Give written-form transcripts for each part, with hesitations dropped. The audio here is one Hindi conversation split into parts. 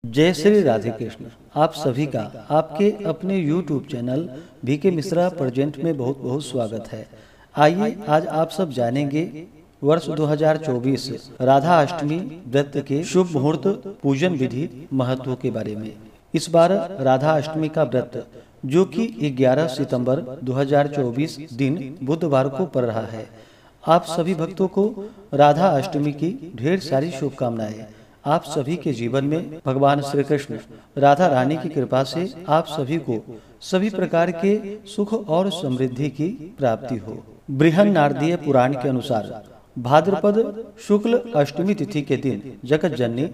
जय श्री राधे कृष्ण। आप सभी का आपके अपने YouTube channel VK Mishra present में बहुत बहुत स्वागत है। आइए आज आप सब जानेंगे वर्ष 2024 राधा अष्टमी व्रत के शुभ मुहूर्त पूजन विधि महत्व के बारे में। इस बार राधा अष्टमी का व्रत जो कि 11 सितंबर 2024 दिन बुधवार को पड़ रहा है। आप सभी भक्तों को राधा अष्टमी की ढेर सारी शुभकामनाएं। आप सभी के जीवन में भगवान श्री कृष्ण राधा रानी की कृपा से आप सभी को सभी प्रकार के सुख और समृद्धि की प्राप्ति हो। बृहन नारदीय पुराण के अनुसार भाद्रपद शुक्ल अष्टमी तिथि के दिन जगत जननी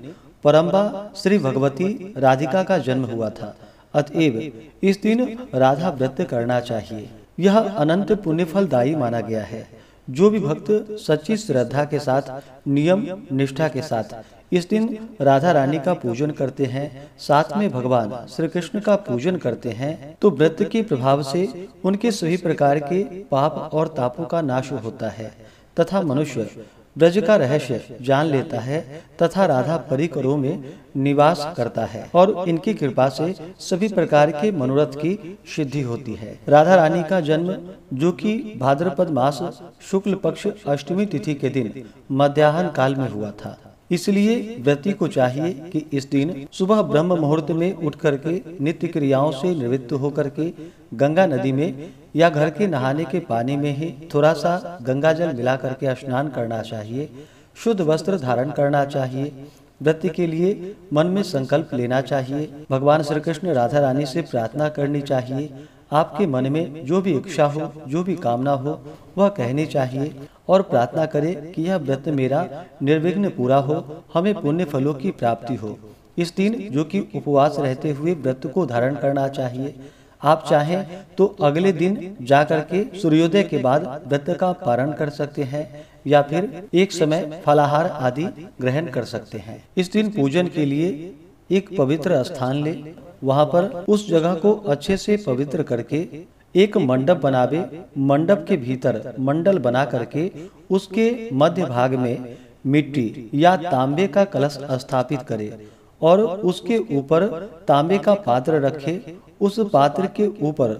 परम्बा श्री भगवती राधिका का जन्म हुआ था। अतएव इस दिन राधा व्रत करना चाहिए। यह अनंत पुण्य फलदायी माना गया है। जो भी भक्त सच्ची श्रद्धा के साथ नियम निष्ठा के साथ इस दिन राधा रानी का पूजन करते हैं, साथ में भगवान श्री कृष्ण का पूजन करते हैं, तो व्रत के प्रभाव से उनके सभी प्रकार के पाप और तापों का नाश होता है तथा मनुष्य ब्रज का रहस्य जान लेता है तथा राधा परिकरों में निवास करता है और इनकी कृपा से सभी प्रकार के मनोरथ की सिद्धि होती है। राधा रानी का जन्म जो कि भाद्रपद मास शुक्ल पक्ष अष्टमी तिथि के दिन मध्याह्न काल में हुआ था। इसलिए व्रती को चाहिए कि इस दिन सुबह ब्रह्म मुहूर्त में उठ करके नित्य क्रियाओं से निवृत्त होकर के गंगा नदी में या घर के नहाने के पानी में ही थोड़ा सा गंगा जल मिला करके स्नान करना चाहिए। शुद्ध वस्त्र धारण करना चाहिए। व्रत के लिए मन में संकल्प लेना चाहिए। भगवान श्री कृष्ण राधा रानी से प्रार्थना करनी चाहिए। आपके मन में जो भी इच्छा हो, जो भी कामना हो, वह कहनी चाहिए और प्रार्थना करें कि यह व्रत मेरा निर्विघ्न पूरा हो, हमें पुण्य फलों की प्राप्ति हो। इस दिन जो कि उपवास रहते हुए व्रत को धारण करना चाहिए। आप चाहें तो अगले दिन जाकर के सूर्योदय के बाद व्रत का पारण कर सकते हैं या फिर एक समय फलाहार आदि ग्रहण कर सकते हैं। इस दिन पूजन के लिए एक पवित्र स्थान ले, वहां पर उस जगह को अच्छे से पवित्र करके एक मंडप बनावे। मंडप के भीतर मंडल बना करके उसके मध्य भाग में मिट्टी या तांबे का कलश स्थापित करे और उसके ऊपर तांबे का पात्र रखे। उस पात्र के ऊपर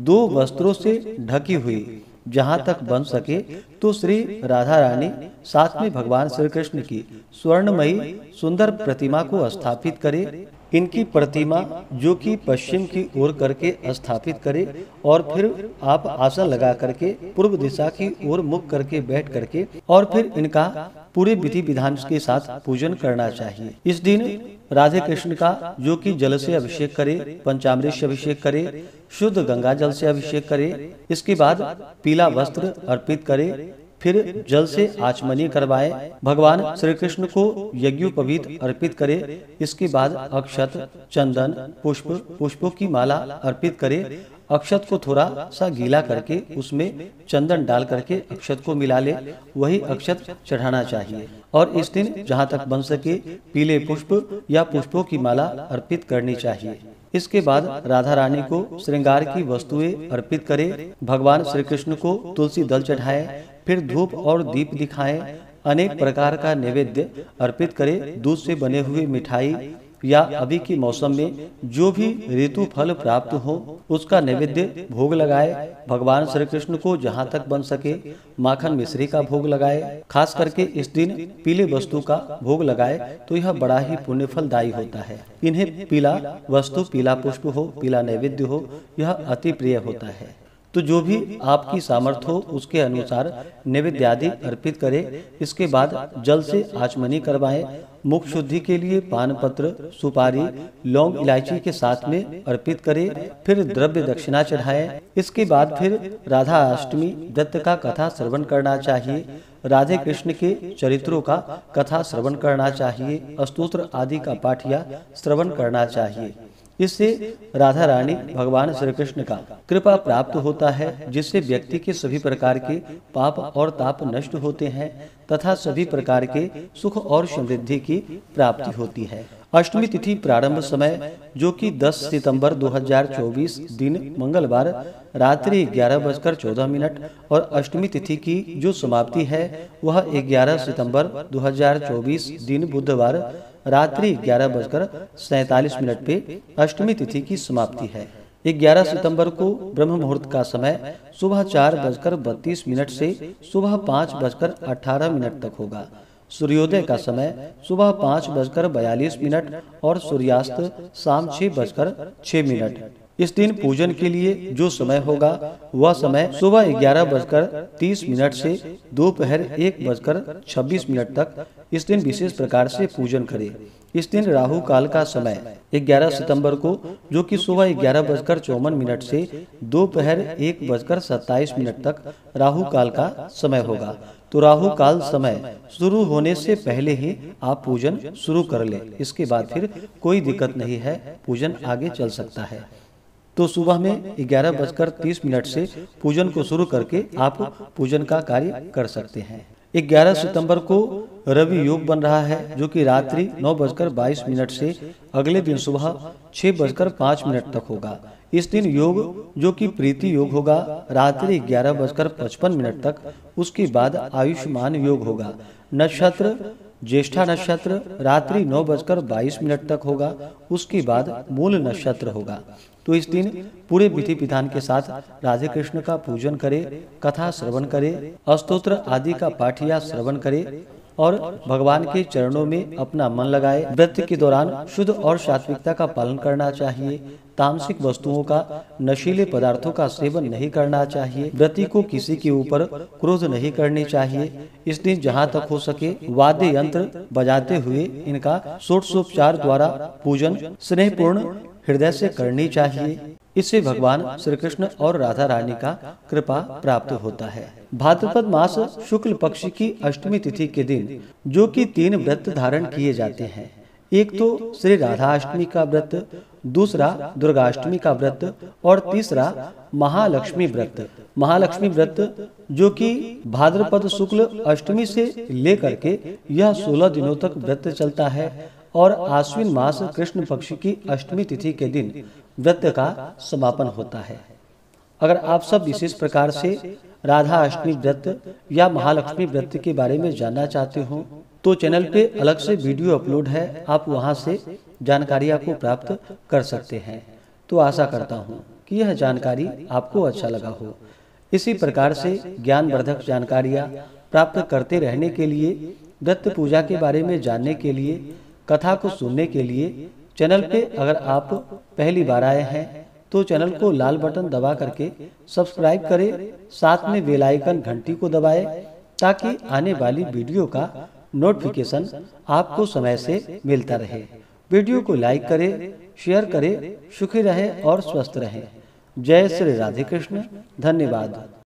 2 वस्त्रों से ढकी हुई जहाँ तक बन सके तो श्री राधा रानी साथ में भगवान श्री कृष्ण की स्वर्णमयी सुंदर प्रतिमा को स्थापित करे। इनकी प्रतिमा जो कि पश्चिम की ओर करके स्थापित करे और फिर आप आसन लगा करके पूर्व दिशा की ओर मुख करके बैठ करके और फिर इनका पूरे विधि विधान के साथ पूजन करना चाहिए। इस दिन राधे कृष्ण का जो कि जल से अभिषेक करे, पंचामृत से अभिषेक करे, शुद्ध गंगा जल से अभिषेक करे। इसके बाद पीला वस्त्र अर्पित करे, फिर जल से आचमनी करवाए। भगवान श्री कृष्ण को यज्ञोपवीत अर्पित करे। इसके बाद अक्षत, चंदन, पुष्पों की माला अर्पित करे। अक्षत को थोड़ा सा गीला करके उसमें चंदन डाल करके अक्षत को मिला ले, वही अक्षत चढ़ाना चाहिए। और इस दिन जहाँ तक बन सके पीले पुष्प या पुष्पों की माला अर्पित करनी चाहिए। इसके बाद राधा रानी को श्रृंगार की वस्तुएं अर्पित करे। भगवान श्री कृष्ण को तुलसी दल चढ़ाए, फिर धूप और दीप दिखाएं। अनेक प्रकार का नैवेद्य अर्पित करे। दूध से बने हुए मिठाई या अभी के मौसम में जो भी ऋतु फल प्राप्त हो उसका नैवेद्य भोग लगाए। भगवान श्री कृष्ण को जहाँ तक बन सके माखन मिश्री का भोग लगाए। खास करके इस दिन पीले वस्तु का भोग लगाए तो यह बड़ा ही पुण्य फलदायी होता है। इन्हें पीला वस्तु, पीला पुष्प हो, पीला नैवेद्य हो, यह अति प्रिय होता है। तो जो भी आपकी सामर्थ्य हो उसके अनुसार नैवेद्य आदि अर्पित करें। इसके बाद जल से आचमनी करवाएं। मुख शुद्धि के लिए पान पत्र, सुपारी, लौंग, इलायची के साथ में अर्पित करें। फिर द्रव्य दक्षिणा चढ़ाएं। इसके बाद फिर राधा अष्टमी व्रत का कथा श्रवण करना चाहिए। राधे कृष्ण के चरित्रों का कथा श्रवण करना चाहिए। स्तोत्र आदि का पाठ या श्रवण करना चाहिए। इससे राधा रानी भगवान श्री कृष्ण का कृपा प्राप्त होता है, जिससे व्यक्ति के सभी प्रकार के पाप और ताप नष्ट होते हैं तथा सभी प्रकार के सुख और समृद्धि की प्राप्ति होती है। अष्टमी तिथि प्रारंभ समय जो कि 10 सितंबर 2024 दिन मंगलवार रात्रि 11:14 और अष्टमी तिथि की जो समाप्ति है वह 11 सितंबर 2024 दिन बुधवार रात्रि 11:47 पे अष्टमी तिथि की समाप्ति है। 11 सितंबर को ब्रह्म मुहूर्त का समय सुबह 4:32 से सुबह 5:18 तक होगा। सूर्योदय का समय सुबह 5:42 और सूर्यास्त शाम 6:06। इस दिन पूजन के लिए जो समय होगा वह समय सुबह 11:30 से दोपहर 1:26 तक। इस दिन विशेष प्रकार से पूजन करें। इस दिन राहु काल का समय 11 सितंबर को जो कि सुबह 11:54 से दोपहर 1:27 तक राहु काल का समय होगा। तो राहु काल समय शुरू होने से पहले ही आप पूजन शुरू कर ले। इसके बाद फिर कोई दिक्कत नहीं है, पूजन आगे चल सकता है। तो सुबह में 11:30 से पूजन को शुरू करके आप पूजन का कार्य कर सकते हैं। 11 सितंबर को रवि योग बन रहा है जो कि रात्रि 9:22 से अगले दिन सुबह 6:05 तक होगा। इस दिन योग जो कि प्रीति योग होगा रात्रि 11:55 तक। उसके बाद आयुष्मान योग होगा। नक्षत्र ज्येष्ठा नक्षत्र रात्रि 9:22 तक होगा। उसके बाद मूल नक्षत्र होगा। तो इस दिन पूरे विधि विधान के साथ राधे कृष्ण का पूजन करें, कथा श्रवण करें, स्तोत्र आदि का पाठ या श्रवण करें और भगवान के चरणों में अपना मन लगाए। व्रत के दौरान शुद्ध और सात्विकता का पालन करना चाहिए। तामसिक वस्तुओं का, नशीले पदार्थों का सेवन नहीं करना चाहिए। व्रती को किसी के ऊपर क्रोध नहीं करनी चाहिए। इस दिन जहाँ तक हो सके वाद्य यंत्र बजाते हुए इनका षोडशोपचार द्वारा पूजन स्नेहपूर्ण हृदय से करनी चाहिए। इससे भगवान श्री कृष्ण और राधा रानी का कृपा प्राप्त होता है। भाद्रपद मास शुक्ल पक्ष की अष्टमी तिथि के दिन जो कि 3 व्रत धारण किए जाते हैं। एक तो श्री राधा अष्टमी का व्रत, दूसरा दुर्गाष्टमी का व्रत और तीसरा महालक्ष्मी व्रत। महालक्ष्मी व्रत जो कि भाद्रपद शुक्ल अष्टमी से लेकर के यह 16 दिनों तक व्रत चलता है और आश्विन मास कृष्ण पक्ष की अष्टमी तिथि के दिन व्रत का समापन होता है। अगर आप सब विशेष प्रकार से राधा अष्टमी व्रत या महालक्ष्मी व्रत के बारे में जानना चाहते हो तो चैनल पे अलग से वीडियो अपलोड है, आप वहां से जानकारी आपको प्राप्त कर सकते हैं। तो आशा करता हूँ कि यह जानकारी आपको अच्छा लगा हो। इसी प्रकार से ज्ञानवर्धक जानकारियाँ प्राप्त करते रहने के लिए, व्रत पूजा के बारे में जानने के लिए, कथा को सुनने के लिए चैनल पे अगर आप पहली बार आए हैं तो चैनल को लाल बटन दबा करके सब्सक्राइब करें, साथ में बेल आइकन घंटी को दबाएं ताकि आने वाली वीडियो का नोटिफिकेशन आपको समय से मिलता रहे। वीडियो को लाइक करें, शेयर करें। सुखी रहें और स्वस्थ रहें। जय श्री राधे कृष्ण। धन्यवाद।